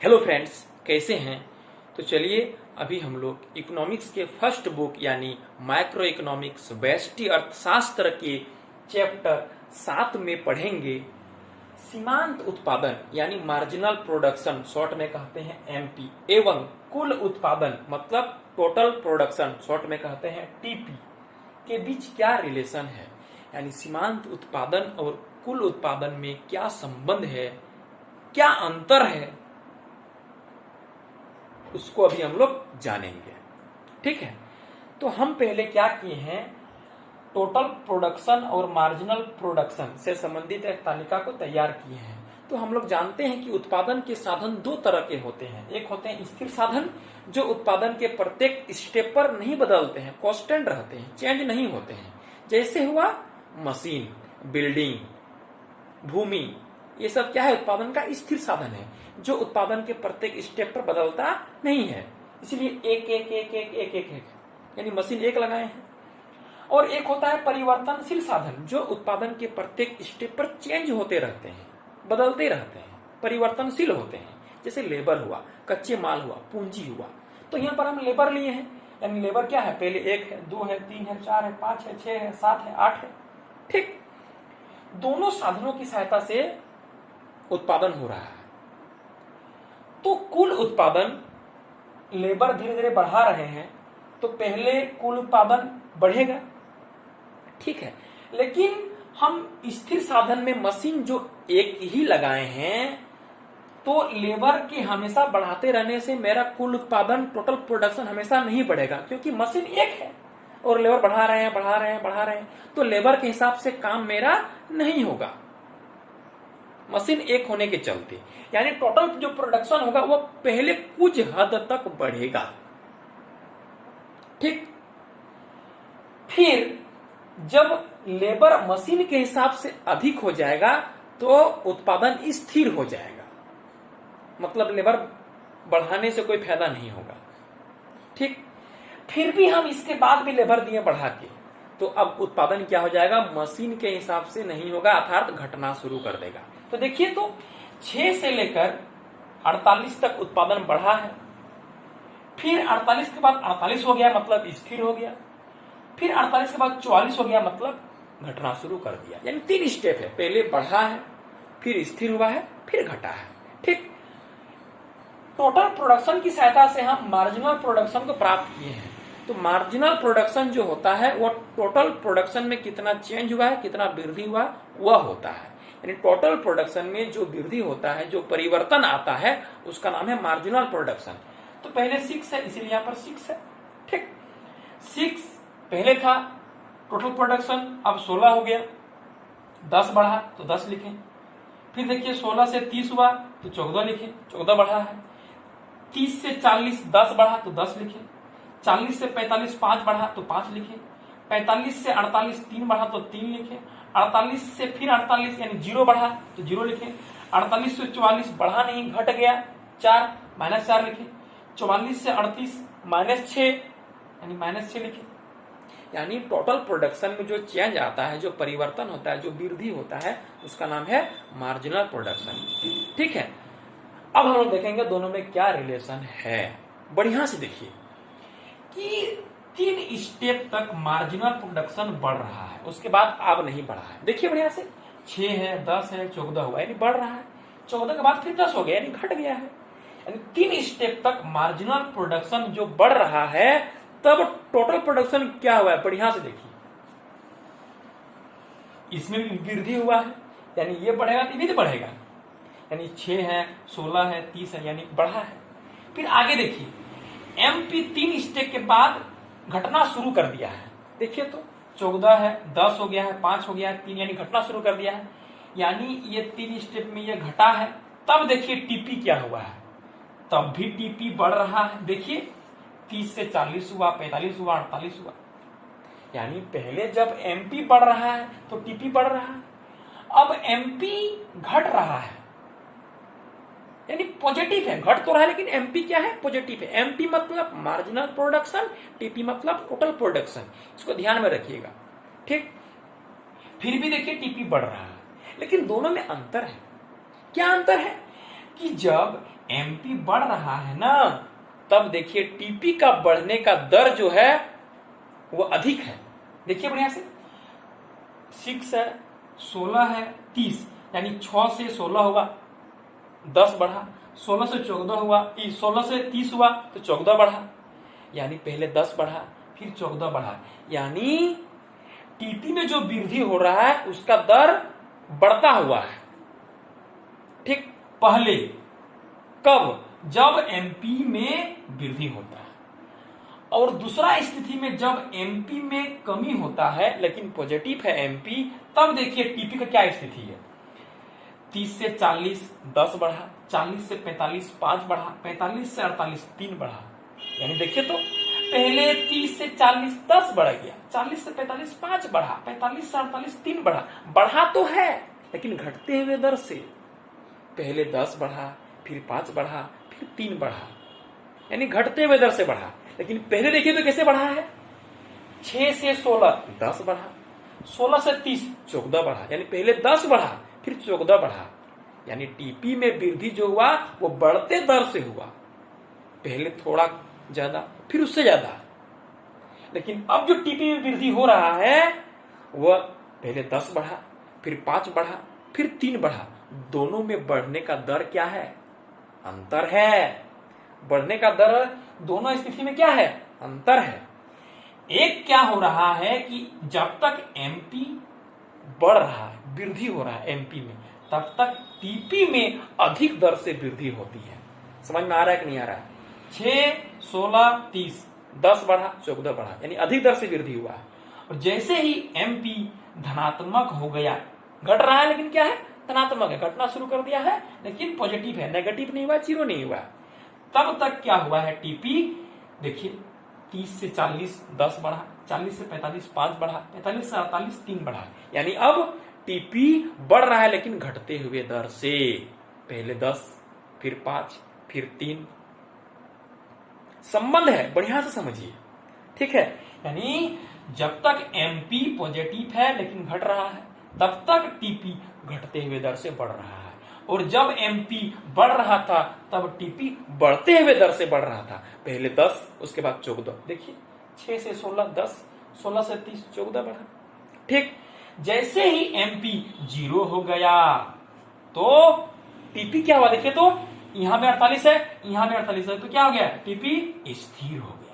Hello friends, कैसे हैं। तो चलिए अभी हम लोग इकोनॉमिक्स के फर्स्ट बुक यानी माइक्रो इकोनॉमिक्स व्यष्टि अर्थशास्त्र के चैप्टर 7 में पढ़ेंगे सीमांत उत्पादन यानी मार्जिनल प्रोडक्शन, शॉर्ट में कहते हैं एमपी, एवं कुल उत्पादन मतलब टोटल प्रोडक्शन, शॉर्ट में कहते हैं टीपी के बीच क्या रिलेशन है, यानी सीमांत उत्पादन और कुल उत्पादन में क्या संबंध है, क्या अंतर है, उसको अभी हम लोग जानेंगे। ठीक है, तो हम पहले क्या किए हैं, टोटल प्रोडक्शन और मार्जिनल प्रोडक्शन से संबंधित एक तालिका को तैयार किए हैं। तो हम लोग जानते हैं कि उत्पादन के साधन दो तरह के होते हैं। एक होते हैं स्थिर साधन जो उत्पादन के प्रत्येक स्टेप पर नहीं बदलते हैं, कांस्टेंट रहते हैं, चेंज नहीं होते हैं, जैसे हुआ मशीन, बिल्डिंग, भूमि, ये सब क्या है, उत्पादन का स्थिर साधन है जो उत्पादन के प्रत्येक स्टेप पर बदलता नहीं है। इसलिए एक एक एक एक एक एक एक यानी मशीन एक लगाए हैं। और एक होता है परिवर्तनशील साधन जो उत्पादन के प्रत्येक स्टेप पर चेंज होते रहते हैं, बदलते रहते हैं, परिवर्तनशील होते हैं, जैसे लेबर हुआ, कच्चे माल हुआ, पूंजी हुआ। तो यहाँ पर हम लेबर लिए हैं, यानी लेबर क्या है, पहले 1 है, 2 है, 3 है, 4 है, 5 है, 6 है, 7 है, 8 है। ठीक, दोनों साधनों की सहायता से उत्पादन हो रहा है। तो कुल उत्पादन लेबर धीरे धीरे बढ़ा रहे हैं तो पहले कुल उत्पादन बढ़ेगा, ठीक है। लेकिन हम स्थिर साधन में मशीन जो एक ही लगाए हैं तो लेबर की हमेशा बढ़ाते रहने से मेरा कुल उत्पादन, टोटल प्रोडक्शन हमेशा नहीं बढ़ेगा, क्योंकि मशीन एक है और लेबर बढ़ा रहे हैं बढ़ा रहे हैं बढ़ा रहे हैं, तो लेबर के हिसाब से काम मेरा नहीं होगा मशीन एक होने के चलते। यानी टोटल जो प्रोडक्शन होगा वो पहले कुछ हद तक बढ़ेगा। ठीक, फिर जब लेबर मशीन के हिसाब से अधिक हो जाएगा तो उत्पादन स्थिर हो जाएगा, मतलब लेबर बढ़ाने से कोई फायदा नहीं होगा। ठीक, फिर भी हम इसके बाद भी लेबर दिए बढ़ा के, तो अब उत्पादन क्या हो जाएगा, मशीन के हिसाब से नहीं होगा, अर्थात घटना शुरू कर देगा। तो देखिए, तो 6 से लेकर 48 तक उत्पादन बढ़ा है, फिर 48 के बाद 48 हो गया मतलब स्थिर हो गया, फिर 48 के बाद 44 हो गया मतलब घटना शुरू कर दिया। यानी 3 स्टेप है, पहले बढ़ा है, फिर स्थिर हुआ है, फिर घटा है। ठीक, टोटल प्रोडक्शन की सहायता से हम मार्जिनल प्रोडक्शन को प्राप्त किए हैं। तो मार्जिनल प्रोडक्शन जो होता है वो टोटल प्रोडक्शन में कितना चेंज हुआ है, कितना वृद्धि हुआ, वह होता है। यानी टोटल प्रोडक्शन में जो वृद्धि होता है, जो परिवर्तन आता है, उसका नाम है मार्जिनल प्रोडक्शन। तो पहले 6 है, इसीलिए यहाँ पर 6 है। ठीक, 6 पहले था टोटल प्रोडक्शन, अब 16 हो गया, 10 बढ़ा तो 10 लिखें। फिर देखिए 16 से 30 हुआ तो 14 लिखें, 14 बढ़ा है। 30 से 40 10 बढ़ा तो 10 लिखें। 40 से 45 5 बढ़ा तो 5 लिखें। 45 से 48 3 बढ़ा तो 3 लिखें। 48 से फिर 48 यानी 0 बढ़ा तो 0 लिखें। 48 से 44 बढ़ा नहीं, घट गया 4, -4 लिखें। 44 से 38 -6 यानी -6 लिखें। यानी टोटल प्रोडक्शन में जो चेंज आता है, जो परिवर्तन होता है, जो वृद्धि होता है, उसका नाम है मार्जिनल प्रोडक्शन। ठीक है, अब हम लोग देखेंगे दोनों में क्या रिलेशन है। बढ़िया से देखिए कि 3 स्टेप तक मार्जिनल प्रोडक्शन बढ़ रहा है, उसके बाद अब नहीं बढ़ा है। देखिए बढ़िया से, 6 है, 10 है, 14 हुआ यानी बढ़ रहा है, 14 के बाद फिर 10 हो गया यानी घट गया है। यानी 3 स्टेप तक मार्जिनल प्रोडक्शन जो बढ़ रहा है, तब टोटल प्रोडक्शन क्या हुआ है, बढ़िया से देखिए, इसमें भी वृद्धि हुआ है, यानी ये बढ़ेगा तो ये भी बढ़ेगा। यानी 6 है, 16 है, 30 है, यानी बढ़ा है। फिर आगे देखिए, एमपी 3 स्टेप के बाद घटना शुरू कर दिया है। देखिए तो 14 है, 10 हो गया है, 5 हो गया है, 3 यानी घटना शुरू कर दिया है, यानी ये 3 स्टेप में ये घटा है। तब देखिए टीपी क्या हुआ है, तब भी टीपी बढ़ रहा है। देखिए 30 से 40 हुआ, 45 हुआ, 48 हुआ। यानी पहले जब एमपी बढ़ रहा है तो टीपी बढ़ रहा है, अब एमपी घट रहा है, यानी पॉजिटिव है, घट तो रहा है लेकिन एमपी क्या है, पॉजिटिव है। एमपी मतलब मार्जिनल प्रोडक्शन, टीपी मतलब टोटल प्रोडक्शन, इसको ध्यान में रखिएगा। ठीक, फिर भी देखिए टीपी बढ़ रहा है, लेकिन दोनों में अंतर है। क्या अंतर है, कि जब एमपी बढ़ रहा है ना, तब देखिए टीपी का बढ़ने का दर जो है वो अधिक है। देखिए बढ़िया से, 6 है, 16 है, 30, यानी 6 से 16 हुआ 10 बढ़ा, 16 से 14 हुआ, 16 से 30 हुआ तो 14 बढ़ा, यानी पहले 10 बढ़ा फिर 14 बढ़ा, यानी टीपी में जो वृद्धि हो रहा है उसका दर बढ़ता हुआ है। ठीक, पहले कब? जब एमपी में वृद्धि होता है। और दूसरा स्थिति में जब एमपी में कमी होता है लेकिन पॉजिटिव है एमपी, तब देखिए टीपी का क्या स्थिति है। 30 से 40 10 बढ़ा, 40 से 45 5 बढ़ा, 45 से 48 3 बढ़ा, यानी देखिए तो पहले 30 से 40 10 बढ़ गया, 40 से 45 5 बढ़ा, 45 से 48 3 बढ़ा। बढ़ा तो है लेकिन घटते हुए दर से। पहले 10 बढ़ा, फिर 5 बढ़ा, फिर 3 बढ़ा, यानी घटते हुए दर से बढ़ा। लेकिन पहले देखिए तो कैसे बढ़ा है, 6 से 16 10 बढ़ा, 16 से 30 14 बढ़ा, यानी पहले 10 बढ़ा फिर 14 बढ़ा, यानी टीपी में वृद्धि जो हुआ वो बढ़ते दर से हुआ। पहले थोड़ा ज्यादा फिर उससे ज्यादा, लेकिन अब जो टीपी में वृद्धि हो रहा है वह पहले 10 बढ़ा, फिर 5 बढ़ा, फिर 3 बढ़ा। दोनों में बढ़ने का दर क्या है? अंतर है। बढ़ने का दर दोनों स्थिति में क्या है? अंतर है। एक क्या हो रहा है कि जब तक एमपी बढ़ रहा है, वृद्धि हो रहा है एमपी में, तब तक टीपी में अधिक दर से वृद्धि होती है। समझ में आ रहा है कि नहीं आ रहा है? 6 16 30 10 बढ़ा 14 बढ़ा, यानी अधिक दर से वृद्धि हुआ है। और जैसे ही एमपी धनात्मक हो गया, घट रहा है लेकिन क्या है? धनात्मक है, घटना शुरू कर दिया है लेकिन पॉजिटिव है, नेगेटिव नहीं हुआ, जीरो नहीं हुआ। तब तक क्या हुआ है टीपी? देखिए 30 से 40 10 बढ़ा, 40 से 45 5 बढ़ा, 45 से 48 3 बढ़ा, यानी अब टीपी बढ़ रहा है लेकिन घटते हुए दर से। पहले 10 फिर 5 फिर 3। संबंध है, बढ़िया से समझिए। ठीक है, यानी जब तक एमपी पॉजिटिव है लेकिन घट रहा है, तब तक टीपी घटते हुए दर से बढ़ रहा है। और जब एमपी बढ़ रहा था तब टीपी बढ़ते हुए दर से बढ़ रहा था। पहले 10 उसके बाद 14। देखिए 6 से 16 10, 16 से 30 14 बढ़ा। ठीक, जैसे ही एमपी 0 हो गया तो टीपी क्या हुआ? देखिए तो यहां में 48 है, यहां में 48 है, तो क्या हो गया? टीपी स्थिर हो गया।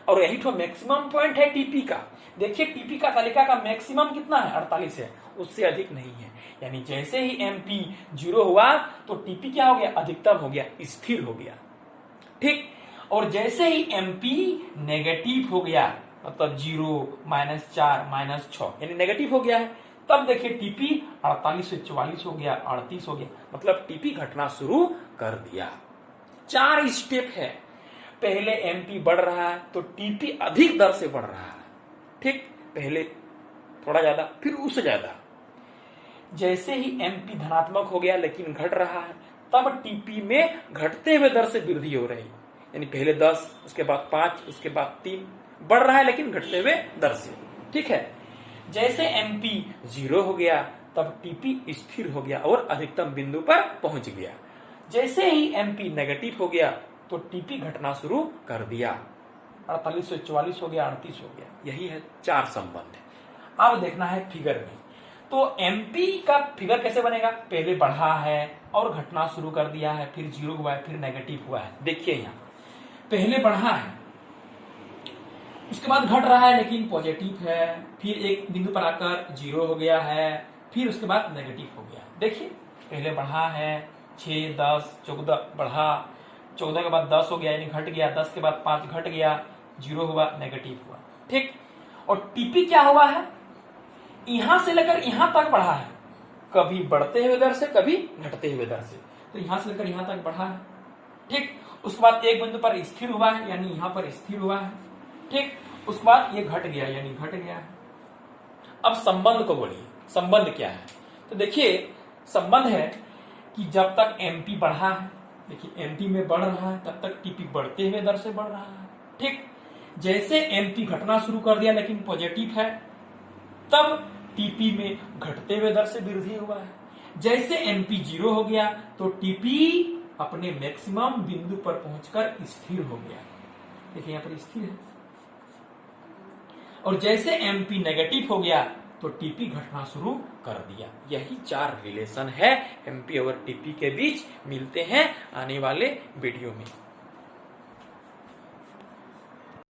और यही तो मैक्सिमम पॉइंट है टीपी का। देखिए टीपी का तालिका का मैक्सिमम कितना है? 48 है, उससे अधिक नहीं है। यानी जैसे ही एमपी 0 हुआ तो टीपी क्या हो गया? अधिकतम हो गया, स्थिर हो गया। ठीक, और जैसे ही एमपी नेगेटिव हो गया, मतलब 0 -4 -6, यानी नेगेटिव हो गया है, तब देखिए टीपी 48 से 44 हो गया, 38 हो गया, मतलब टीपी घटना शुरू कर दिया। 4 स्टेप है। पहले एमपी बढ़ रहा है तो टीपी अधिक दर से बढ़ रहा है। ठीक, पहले थोड़ा ज्यादा फिर उससे ज्यादा। जैसे ही एमपी धनात्मक हो गया लेकिन घट रहा है, तब टीपी में घटते हुए दर से वृद्धि हो रही, यानी पहले 10 उसके बाद 5 उसके बाद 3, बढ़ रहा है लेकिन घटते हुए दर से। ठीक है, जैसे एमपी 0 हो गया तब टीपी स्थिर हो गया और अधिकतम बिंदु पर पहुंच गया। जैसे ही एमपी नेगेटिव हो गया तो टीपी घटना शुरू कर दिया, 48 से 44 हो गया, 38 हो गया। यही है 4 संबंध। अब देखना है फिगर में। तो एमपी का फिगर कैसे बनेगा? पहले बढ़ा है और घटना शुरू कर दिया है, फिर 0 हुआ है, फिर नेगेटिव हुआ है। देखिए यहाँ पहले बढ़ा है, उसके बाद घट रहा है लेकिन पॉजिटिव है, फिर एक बिंदु पर आकर 0 हो गया है, फिर उसके बाद नेगेटिव हो गया। देखिए पहले बढ़ा है 6 10 14 बढ़ा, 14 के बाद 10 हो गया यानी घट गया, 10 के बाद 5 घट गया, 0 हुआ, नेगेटिव हुआ। ठीक, और टीपी क्या हुआ है? यहां से लेकर यहां तक बढ़ा है, कभी बढ़ते हुए दर से कभी घटते हुए दर से। तो यहां से लेकर यहां तक बढ़ा है। ठीक, उसके बाद एक बिंदु पर स्थिर हुआ है, यानी यहां पर स्थिर हुआ है। ठीक, उसके बाद ये घट गया यानी घट गया है। अब संबंध को बोलिए, संबंध क्या है? तो देखिए संबंध है कि जब तक एमपी बढ़ा है, देखिए एमपी में बढ़ रहा है, तब तक टीपी बढ़ते हुए दर से बढ़ रहा है। ठीक, जैसे एमपी घटना शुरू कर दिया लेकिन पॉजिटिव है, तब टीपी में घटते हुए दर से वृद्धि हुआ है। जैसे एमपी 0 हो गया तो टीपी अपने मैक्सिमम बिंदु पर पहुंचकर स्थिर हो गया। देखिए यहां पर स्थिर है। और जैसे एमपी नेगेटिव हो गया तो टीपी घटना शुरू कर दिया। यही 4 रिलेशन है एमपी और टीपी के बीच। मिलते हैं आने वाले वीडियो में।